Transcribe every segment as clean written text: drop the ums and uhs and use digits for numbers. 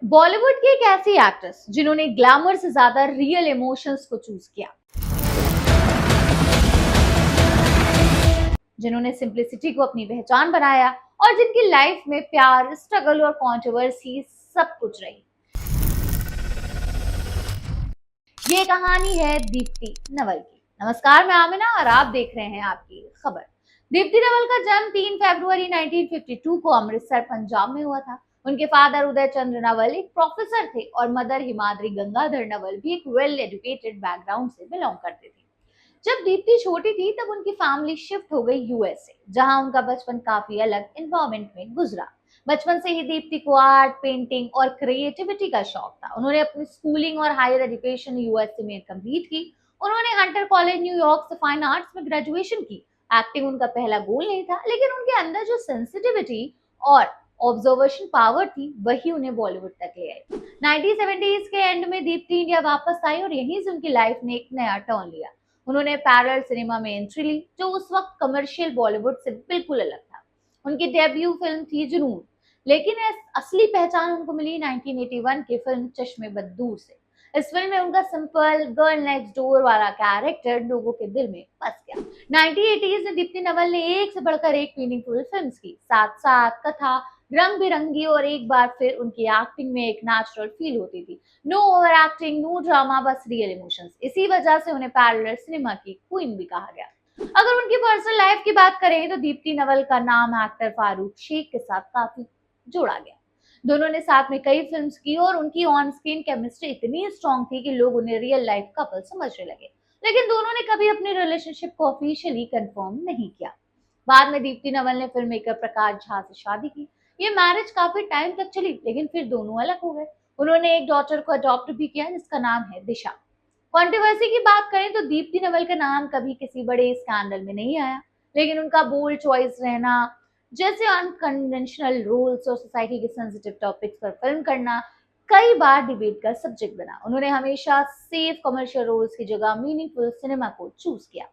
बॉलीवुड की एक ऐसी एक्ट्रेस जिन्होंने ग्लैमर से ज्यादा रियल इमोशंस को चूज किया, जिन्होंने सिंप्लिसिटी को अपनी पहचान बनाया और जिनकी लाइफ में प्यार, स्ट्रगल और कंट्रोवर्सी सब कुछ रही। ये कहानी है दीप्ति नवल की। नमस्कार, मैं आमिना और आप देख रहे हैं आपकी खबर। दीप्ति नवल का जन्म 3 फरवरी 1952 को अमृतसर, पंजाब में हुआ था। उनके फादर उदय चंद्र नवल एक प्रोफेसर थे और मदर हिमाद्री गंगाधर नवल भी एक वेल एजुकेटेड बैकग्राउंड से बिलोंग करते थे। जब दीप्ति छोटी थी तब उनकी फैमिली शिफ्ट हो गई यूएसए, जहां उनका बचपन काफी अलग एनवायरमेंट में गुजरा। बचपन से ही दीप्ति को आर्ट, पेंटिंग और क्रिएटिविटी का शौक था। उन्होंने अपनी स्कूलिंग और हायर एजुकेशन यूएसए में कंप्लीट की। उन्होंने हंटर कॉलेज न्यूयॉर्क से फाइन आर्ट्स में ग्रेजुएशन की। एक्टिंग उनका पहला गोल नहीं था, लेकिन उनके अंदर जो सेंसिटिविटी और ऑब्जर्वेशन पावर थी वही उन्हें बॉलीवुड तक ले आई। 1970s के एंड में दीप्ति इंडिया वापस आई और यहीं से उनकी लाइफ ने एक नया टर्न लिया। उन्होंने पैरेलल सिनेमा में एंट्री ली, जो उस वक्त कमर्शियल बॉलीवुड से बिल्कुल अलग था। उनकी डेब्यू फिल्म थी जुनून, लेकिन असली पहचान उनको मिली 1981 की फिल्म चश्मे बददूर से। इस फिल्म में उनका सिंपल गर्ल नेक्स्ट डोर वाला कैरेक्टर लोगों के दिल में बस गया। 1980s में दीप्ति नवल ने एक से बढ़कर एक मीनिंगफुल फिल्म्स की, साथ साथ कथा, रंग बिरंगी और एक बार फिर उनकी एक्टिंग में एक नेचुरल फील होती थी। No over acting, no drama, बस रियल इमोशंस। इसी वजह से उन्हें पैरेलल सिनेमा की क्वीन भी कहा गया। अगर उनकी पर्सनल लाइफ की बात करें तो दीप्ति नवल का नाम एक्टर फारूक शेख के साथ काफी जोड़ा गया। दोनों ने साथ में कई फिल्म्स की और उनकी ऑन स्क्रीन केमिस्ट्री इतनी स्ट्रॉन्ग थी कि लोग उन्हें रियल लाइफ कपल समझने लगे। लेकिन दोनों ने कभी अपने रिलेशनशिप को ऑफिशियली कंफर्म नहीं किया। बाद में दीप्ति नवल ने फिल्म मेकर प्रकाश झा से शादी की। ये मैरिज काफी टाइम तक चली, लेकिन फिर दोनों अलग हो गए। उन्होंने एक डॉटर को अडॉप्ट भी किया जिसका नाम है दिशा। कंट्रोवर्सी की बात करें तो दीप्ति नवल का नाम कभी किसी बड़े स्कैंडल में नहीं आया, लेकिन उनका बोल्ड चॉइस रहना, जैसे अनकन्वेंशनल रोल्स और सोसाइटी के सेंसिटिव टॉपिक्स पर फिल्म करना, कई बार डिबेट का सब्जेक्ट बना। उन्होंने हमेशा सेफ कमर्शियल रोल्स की जगह मीनिंगफुल सिनेमा को चूज किया।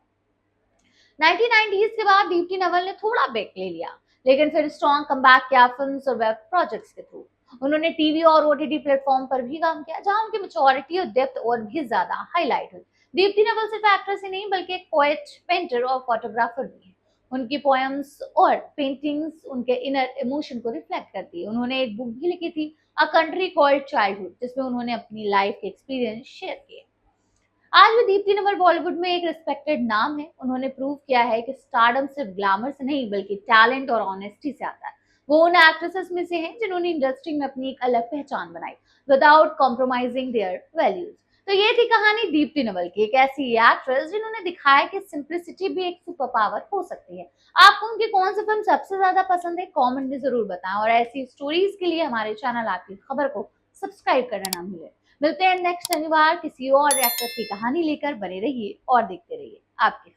1990s के बाद दीप्ति नवल ने थोड़ा ब्रेक ले लिया, लेकिन फिर स्ट्रॉन्ग कमबैक किया फिल्म्स और वेब प्रोजेक्ट्स के थ्रू। उन्होंने टीवी और ओटीटी प्लेटफॉर्म पर भी काम किया, जहां उनकी मैच्योरिटी और डेप्थ और भी ज्यादा हाईलाइट हुई। दीप्ति नवल सिर्फ एक्ट्रेस ही नहीं बल्कि एक पोएट, पेंटर और फोटोग्राफर भी है। उनकी पोएम्स और पेंटिंग्स उनके इनर इमोशन को रिफ्लेक्ट करती है। उन्होंने एक बुक भी लिखी थी, अ कंट्री कॉल्ड चाइल्डहुड, जिसमें उन्होंने अपनी लाइफ के एक्सपीरियंस शेयर किए। आज भी दीप्ति नवल बॉलीवुड में एक रिस्पेक्टेड नाम है। उन्होंने प्रूव किया है कि स्टारडम सिर्फ ग्लैमर से नहीं बल्कि टैलेंट और ऑनेस्टी से आता है। वो उन एक्ट्रेसेस में से हैं जिन्होंने इंडस्ट्री में अपनी एक अलग पहचान बनाई विदाउट कॉम्प्रोमाइजिंग देयर वैल्यूज। तो ये थी कहानी दीप्ति नवल की, एक ऐसी एक्ट्रेस जिन्होंने दिखाया कि सिंप्लिसिटी भी एक सुपर पावर हो सकती है। आपको उनकी कौन सी फिल्म सबसे ज्यादा पसंद है, कमेंट में जरूर बताएं और ऐसी स्टोरीज के लिए हमारे चैनल आपकी खबर को सब्सक्राइब करना ना भूलें। मिलते हैं नेक्स्ट शनिवार किसी और एक्ट्रेस की कहानी लेकर। बने रहिए और देखते रहिए आपकी